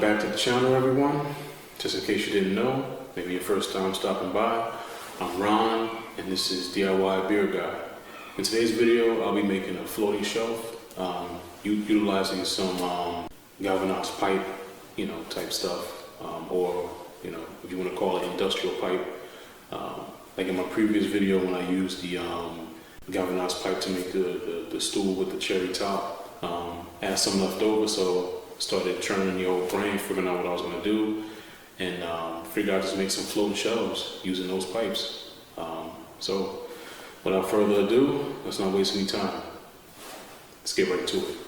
back to the channel, everyone. Just in case you didn't know, maybe your first time stopping by, I'm Ron, and this is DIY Beer Guy. In today's video, I'll be making a floating shelf, utilizing some galvanized pipe, type stuff, or if you want to call it industrial pipe. Like in my previous video, when I used the galvanized pipe to make the stool with the cherry top, I had some left over, so started churning the old brain, figuring out what I was going to do, and figured I'd just make some floating shelves using those pipes. So without further ado, let's not waste any time. Let's get right to it.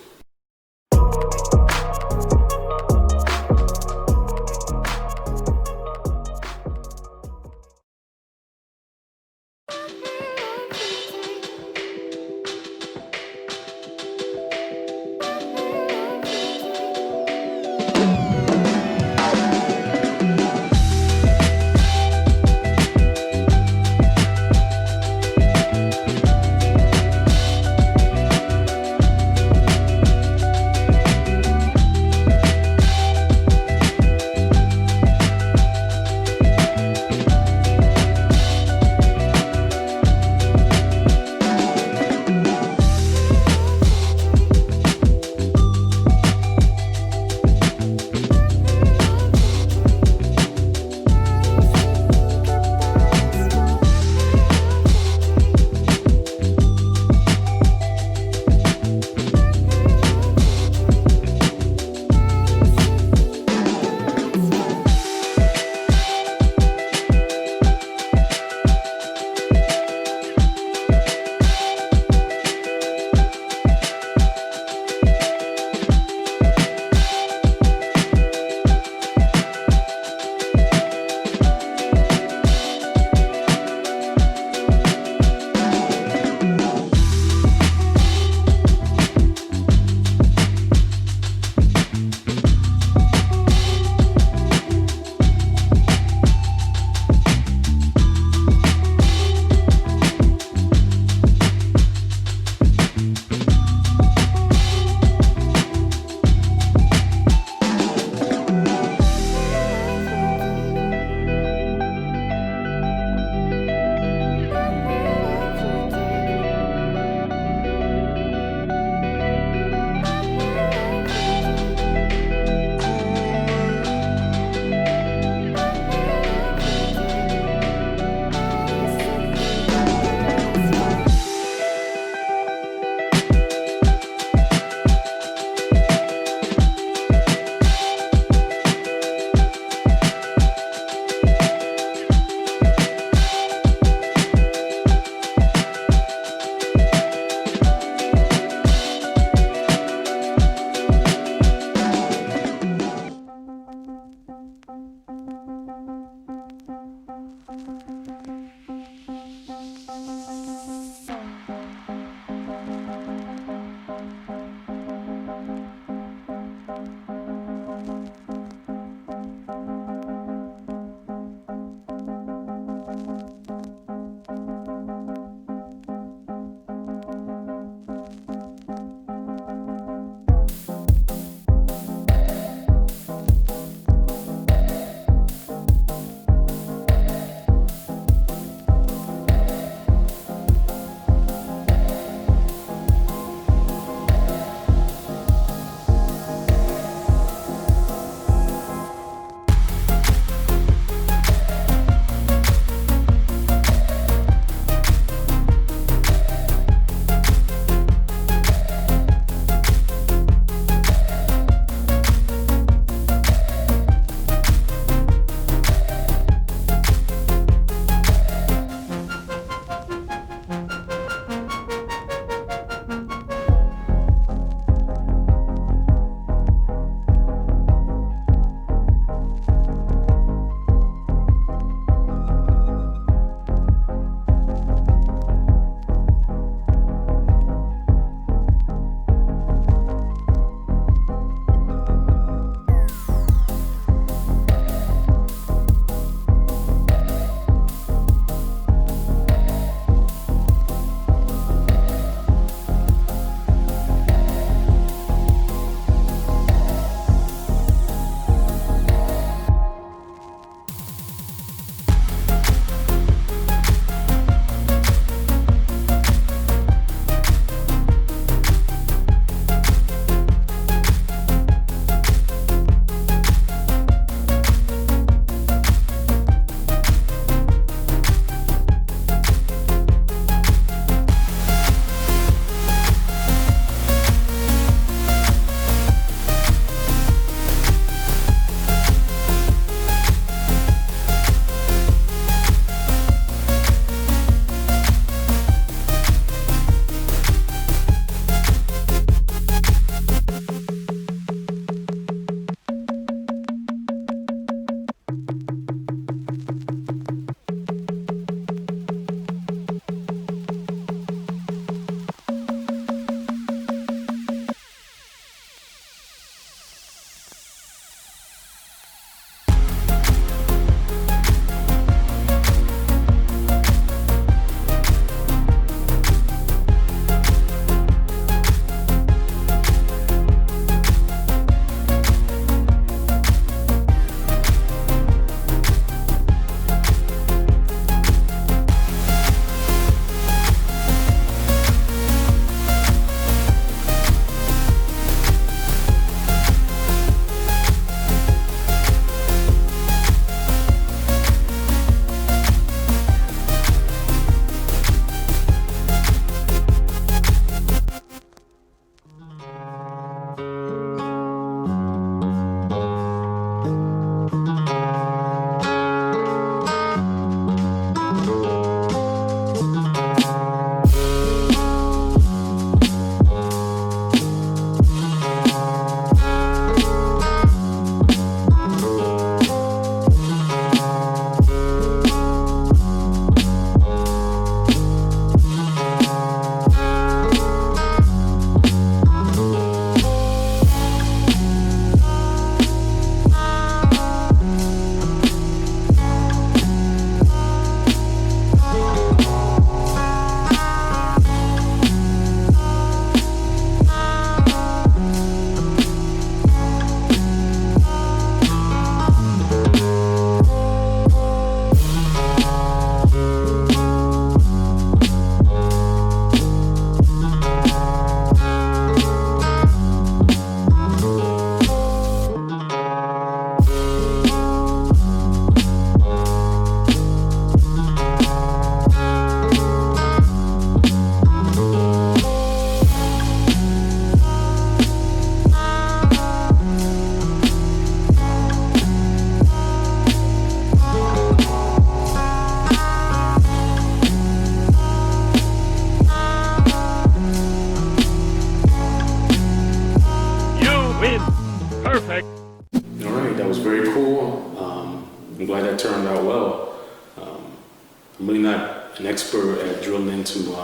well. I'm really not an expert at drilling into,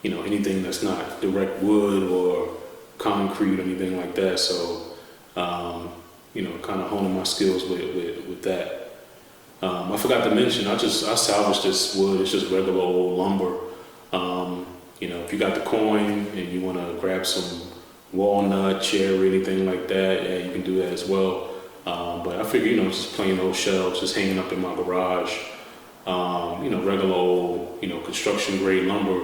anything that's not direct wood or concrete or anything like that. So, kind of honing my skills with that. I forgot to mention, I salvaged this wood. It's just regular old lumber. If you got the coin and you want to grab some walnut, cherry, anything like that, yeah, you can do that as well. But I figure, just plain old shelves, just hanging up in my garage. Regular old, construction grade lumber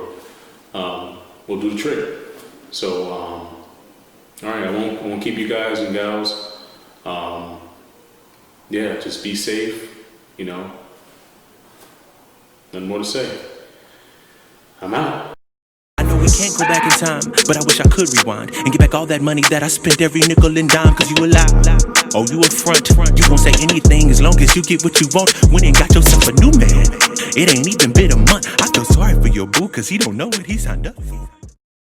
will do the trick. So, all right, I won't keep you guys and gals. Just be safe. Nothing more to say. I'm out. I know we can't go back in time, but I wish I could rewind and get back all that money that I spent, every nickel and dime. Cause you a lie, oh you a front. You gon' say anything as long as you get what you want. Went and got yourself a new man. It ain't even been a month. I feel sorry for your boo, cause he don't know what he signed up for.